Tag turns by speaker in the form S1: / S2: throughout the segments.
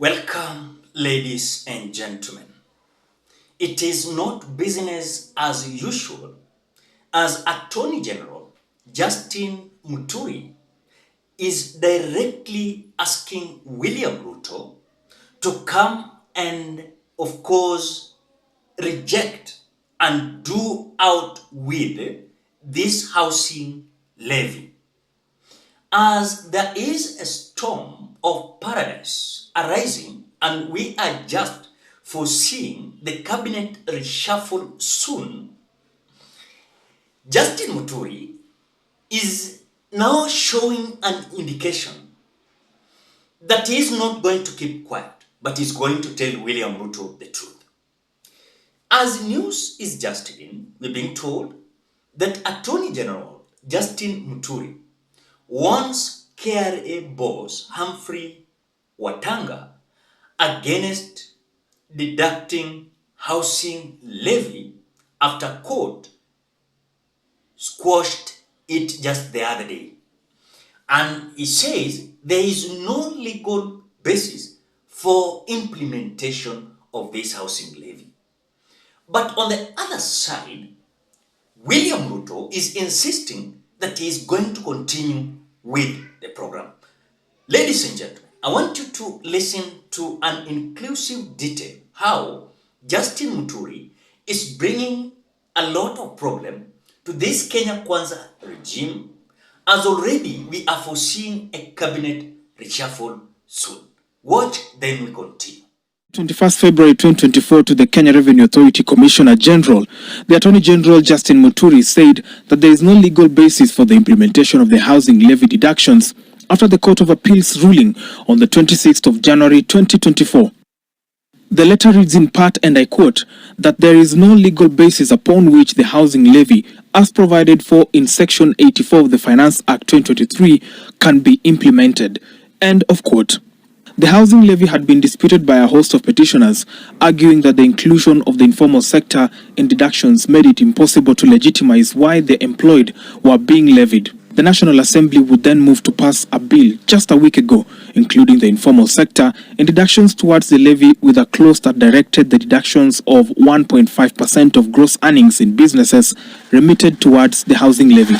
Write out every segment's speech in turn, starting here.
S1: Welcome, ladies and gentlemen. It is not business as usual as Attorney General Justin Muturi is directly asking William Ruto to come and, of course, reject and do out with this housing levy. As there is a storm of paradise arising and we are just foreseeing the cabinet reshuffle soon, Justin Muturi is now showing an indication that he is not going to keep quiet, but is going to tell William Ruto the truth. As news is just in, we're being told that Attorney General Justin Muturi warns KRA boss Humphrey Watanga against deducting housing levy after court squashed it just the other day. And he says there is no legal basis for implementation of this housing levy. But on the other side, William Ruto is insisting that he is going to continue with the program. Ladies and gentlemen, I want you to listen to an inclusive detail how Justin Muturi is bringing a lot of problem to this Kenya Kwanza regime, as already we are foreseeing a cabinet reshuffle soon. Watch, then we continue.
S2: 21st February 2024 to the Kenya Revenue Authority Commissioner General, the Attorney General Justin Muturi said that there is no legal basis for the implementation of the housing levy deductions after the Court of Appeals ruling on the 26th of January 2024. The letter reads in part, and I quote, that there is no legal basis upon which the housing levy, as provided for in Section 84 of the Finance Act 2023, can be implemented. End of quote. The housing levy had been disputed by a host of petitioners, arguing that the inclusion of the informal sector in deductions made it impossible to legitimize why the employed were being levied. The National Assembly would then move to pass a bill just a week ago, including the informal sector in deductions towards the levy, with a clause that directed the deductions of 1.5% of gross earnings in businesses remitted towards the housing levy.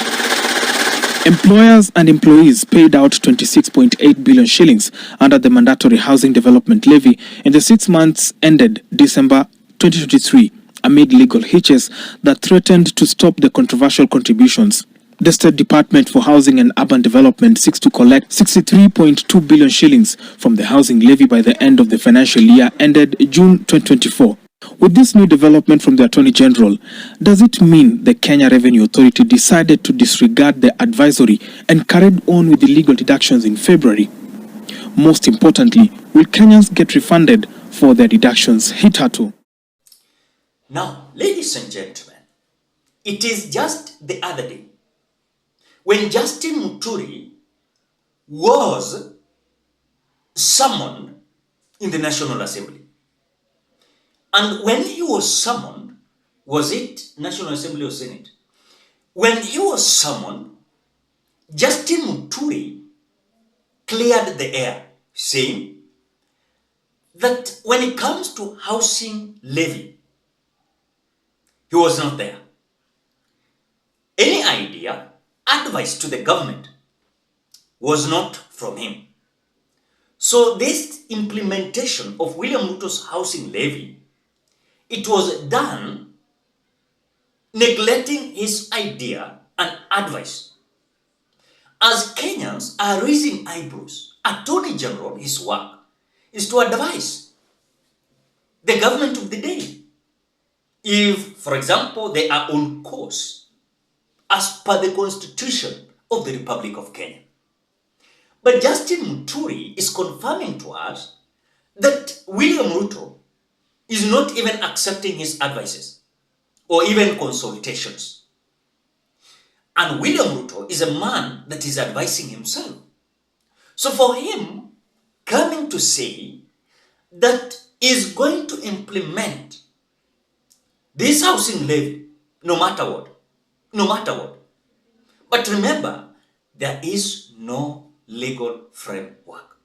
S2: Employers and employees paid out 26.8 billion shillings under the mandatory housing development levy in the 6 months ended December 2023, amid legal hitches that threatened to stop the controversial contributions. The State Department for Housing and Urban Development seeks to collect 63.2 billion shillings from the housing levy by the end of the financial year ended June 2024. With this new development from the Attorney General, does it mean the Kenya Revenue Authority decided to disregard the advisory and carried on with the legal deductions in February? Most importantly, will Kenyans get refunded for their deductions hitherto?
S1: Now, ladies and gentlemen, it is just the other day when Justin Muturi was summoned in the National Assembly. And when he was summoned, was it National Assembly or Senate? When he was summoned, Justin Muturi cleared the air, saying that when it comes to housing levy, he was not there. Any idea, advice to the government was not from him. So this implementation of William Ruto's housing levy, it was done neglecting his idea and advice. As Kenyans are raising eyebrows, Attorney General, his work is to advise the government of the day. If, for example, they are on course as per the Constitution of the Republic of Kenya. But Justin Muturi is confirming to us that William Ruto is not even accepting his advices or even consultations. And William Ruto is a man that is advising himself. So for him, coming to say that is going to implement this housing levy, no matter what. But remember, there is no legal framework.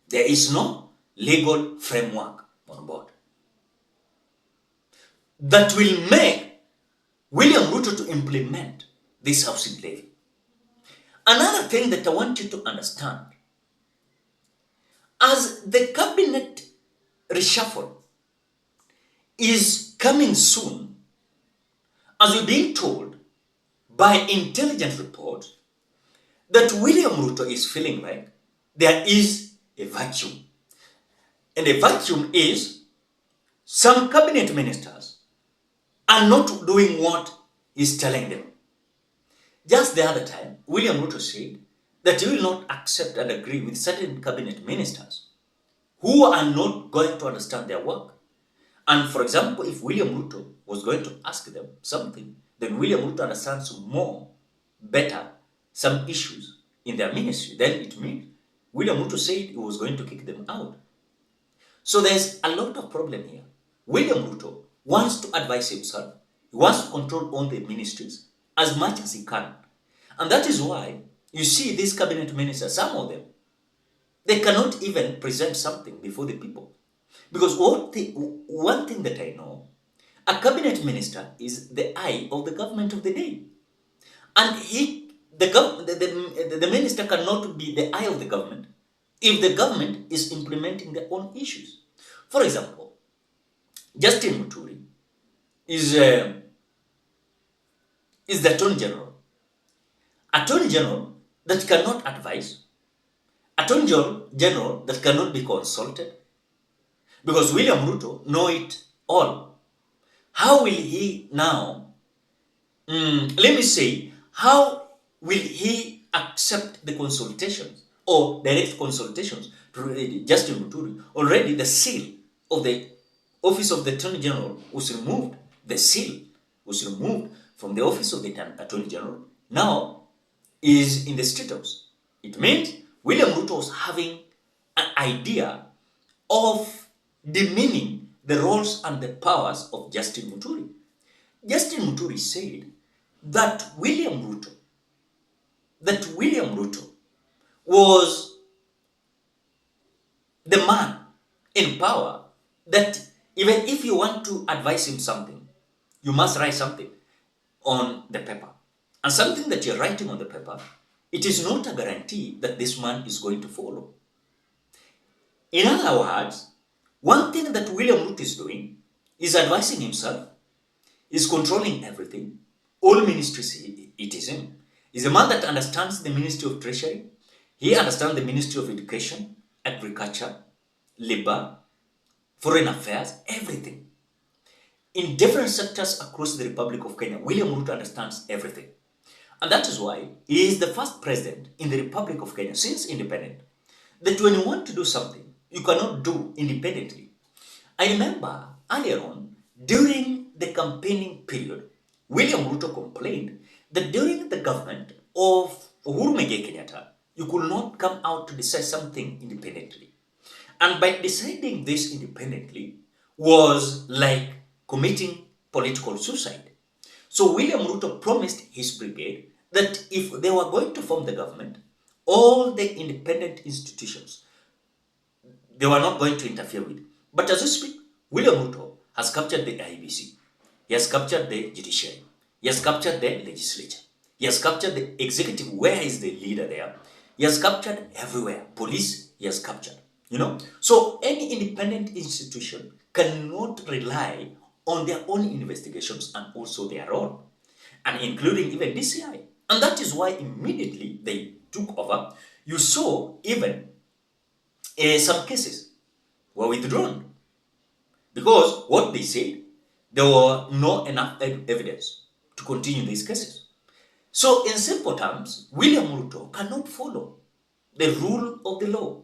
S1: There is no legal framework on board that will make William Ruto to implement this housing levy. Another thing that I want you to understand, as the cabinet reshuffle is coming soon, as we're being told by intelligence reports that William Ruto is feeling like there is a vacuum. And a vacuum is some cabinet ministers are not doing what he's telling them. Just the other time, William Ruto said that he will not accept and agree with certain cabinet ministers who are not going to understand their work. And for example, if William Ruto was going to ask them something, then William Ruto understands better some issues in their ministry, then it means William Ruto said he was going to kick them out. So there's a lot of problem here. William Ruto wants to advise himself. He wants to control all the ministries as much as he can. And that is why you see these cabinet ministers, some of them, they cannot even present something before the people. Because one thing that I know, a cabinet minister is the eye of the government of the day. And the minister cannot be the eye of the government if the government is implementing their own issues. For example, Justin Muturi is the Attorney General. Attorney General that cannot advise. Attorney General that cannot be consulted. Because William Ruto knows it all. How will he now, how will he accept the consultations or direct consultations to Justin Muturi? Already the seal of the office of the Attorney General was removed. The seal was removed from the office of the Attorney General. Now is in the State House. It means William Ruto was having an idea of demeaning the roles and the powers of Justin Muturi. Justin Muturi said that William Ruto was the man in power that even if you want to advise him something, you must write something on the paper. And something that you're writing on the paper, it is not a guarantee that this man is going to follow. In other words, one thing that William Ruto is doing is advising himself, is controlling everything, all ministries it is in. He's a man that understands the Ministry of Treasury. He understands the Ministry of Education, Agriculture, Labor, Foreign Affairs, everything. In different sectors across the Republic of Kenya, William Ruto understands everything. And that is why he is the first president in the Republic of Kenya since independence that when you want to do something, you cannot do independently. I remember earlier on, during the campaigning period, William Ruto complained that during the government of Uhuru Muigai Kenyatta, you could not come out to decide something independently. And by deciding this independently was like committing political suicide. So William Ruto promised his brigade that if they were going to form the government, all the independent institutions, they were not going to interfere with. But as we speak, William Ruto has captured the IEBC. He has captured the judiciary. He has captured the legislature. He has captured the executive. Where is the leader there? He has captured everywhere. Police, he has captured. So any independent institution cannot rely on their own investigations and also their own, and including even DCI. And that is why immediately they took over. You saw even some cases were withdrawn because what they said, there were not enough evidence to continue these cases. So in simple terms, William Ruto cannot follow the rule of the law.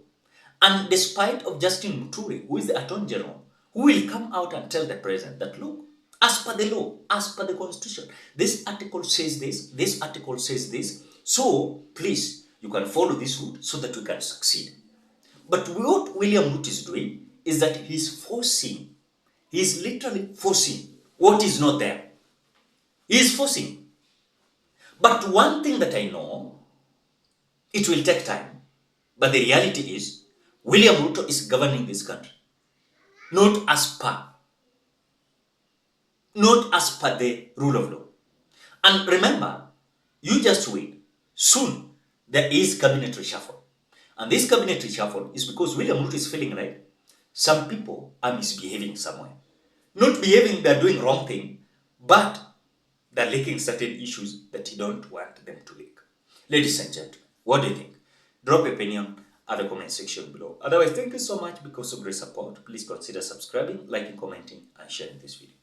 S1: And despite of Justin Muturi, who is the Attorney General, who will come out and tell the president that, look, as per the law, as per the constitution, this article says this article says this, so please, you can follow this route so that we can succeed. But what William Ruto is doing is that he's literally forcing what is not there. He's forcing. But one thing that I know, it will take time. But the reality is, William Ruto is governing this country, not as per the rule of law. And remember, you just wait. Soon, there is cabinet reshuffle. And this cabinet reshuffle is because William Ruto is feeling like some people are misbehaving somewhere. Not behaving, they're doing wrong thing, but they're leaking certain issues that you don't want them to leak. Ladies and gentlemen, what do you think? Drop your opinion at the comment section below. Otherwise, thank you so much because of great support. Please consider subscribing, liking, commenting, and sharing this video.